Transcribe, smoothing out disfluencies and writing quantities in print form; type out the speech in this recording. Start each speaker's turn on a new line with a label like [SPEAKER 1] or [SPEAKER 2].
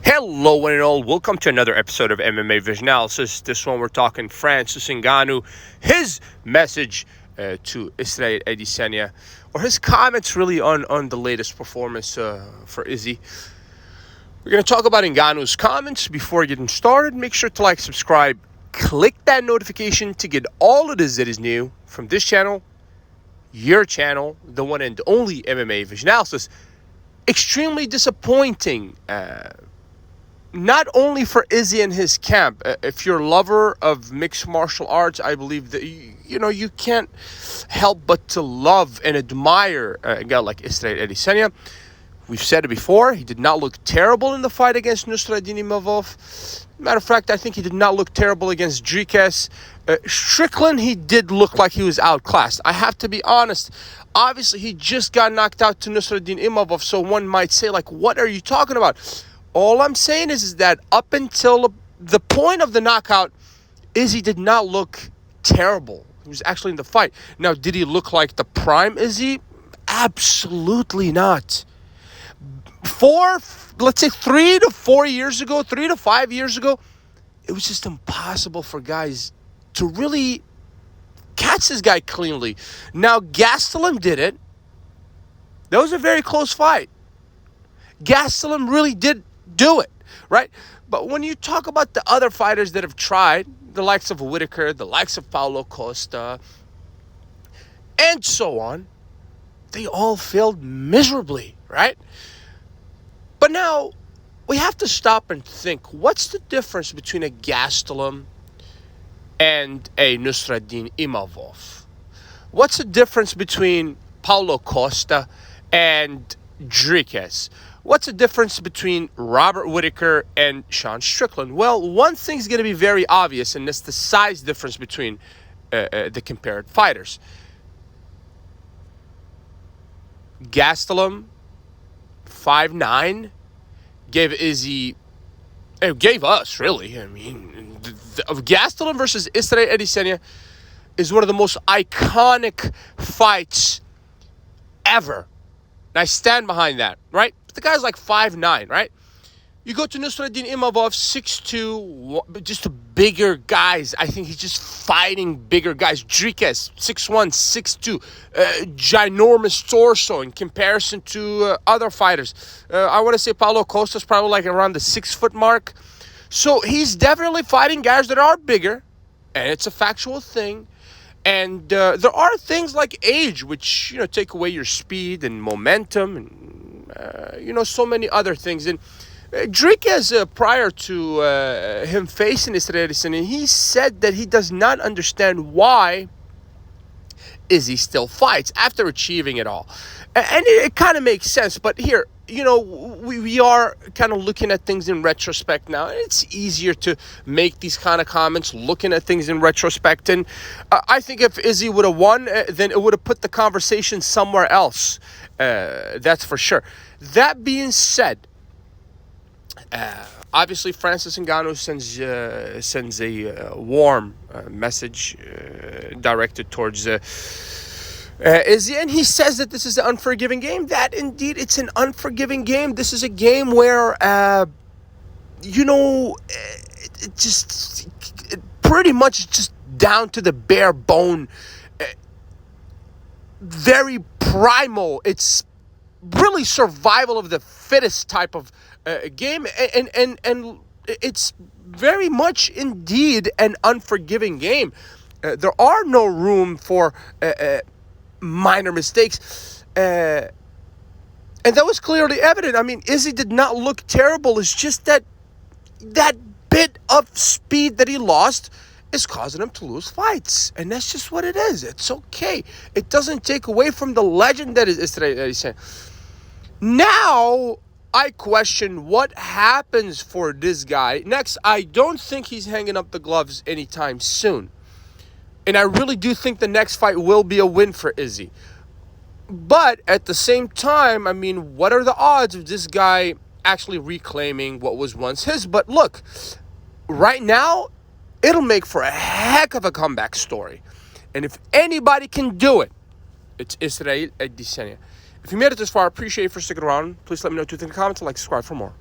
[SPEAKER 1] Hello, one and all. Welcome to another episode of MMA Vision Analysis. This one, we're talking Francis Ngannou, his message to Israel Adesanya, or his comments really on the latest performance for Izzy. We're going to talk about Ngannou's comments. Before getting started, make sure to like, subscribe, click that notification to get all it is that is new from this channel, your channel, the one and only MMA Vision Analysis. Extremely disappointing. Not only for Izzy and his camp. If you're a lover of mixed martial arts, I believe that you can't help but to love and admire a guy like Israel Adesanya. We've said it before. He did not look terrible in the fight against Nusradin Imavov. Matter of fact, I think he did not look terrible against Dricus. Strickland, he did look like he was outclassed. I have to be honest. Obviously, he just got knocked out to Nusradin Imavov, so one might say, what are you talking about? All I'm saying is that up until the point of the knockout, Izzy did not look terrible. He was actually in the fight. Now, did he look like the prime Izzy? Absolutely not. Let's say 3 to 5 years ago, it was just impossible for guys to really catch this guy cleanly. Now, Gastelum did it. That was a very close fight. Gastelum really did do it, right? But when you talk about the other fighters that have tried, the likes of Whitaker, the likes of Paulo Costa, and so on, they all failed miserably, right? But now, we have to stop and think, what's the difference between a Gastelum and a Nusradin Imavov? What's the difference between Paulo Costa and Dricus? What's the difference between Robert Whitaker and Sean Strickland? Well, one thing's going to be very obvious, and that's the size difference between the compared fighters. Gastelum, 5'9", gave us, really. I mean, Gastelum versus Israel Adesanya is one of the most iconic fights ever. And I stand behind that, right? The guy's like 5'9", right? You go to Nusradin Imavov, 6'2", just bigger guys. I think he's just fighting bigger guys. Dricus, 6'1", 6'2", ginormous torso in comparison to other fighters. I want to say Paulo Costa's probably like around the 6 foot mark. So he's definitely fighting guys that are bigger, and it's a factual thing. And there are things like age, which, take away your speed and momentum and, so many other things. And Dricus, prior to him facing Israel Adesanya, he said that he does not understand why Izzy still fights after achieving it all. And it kind of makes sense. But here, we are kind of looking at things in retrospect now. And it's easier to make these kind of comments looking at things in retrospect. And I think if Izzy would have won, then it would have put the conversation somewhere else. That's for sure. That being said, obviously Francis Ngannou sends a warm message directed towards Izzy, and he says that this is an unforgiving game. That indeed, it's an unforgiving game. This is a game where, pretty much just down to the bare bone, very primal. It's really survival of the fittest type of game, and it's very much indeed an unforgiving game. There are no room for minor mistakes, and that was clearly evident. I mean, Izzy did not look terrible. It's just that bit of speed that he lost is causing him to lose fights, and that's just what it is. It's okay. It doesn't take away from the legend that is Israel Adesanya. Now, I question what happens for this guy next. I don't think he's hanging up the gloves anytime soon. And I really do think the next fight will be a win for Izzy. But at the same time, I mean, what are the odds of this guy actually reclaiming what was once his? But look, right now, it'll make for a heck of a comeback story. And if anybody can do it, it's Israel Adesanya. If you made it this far, I appreciate you for sticking around. Please let me know what you think in the comments and like subscribe for more.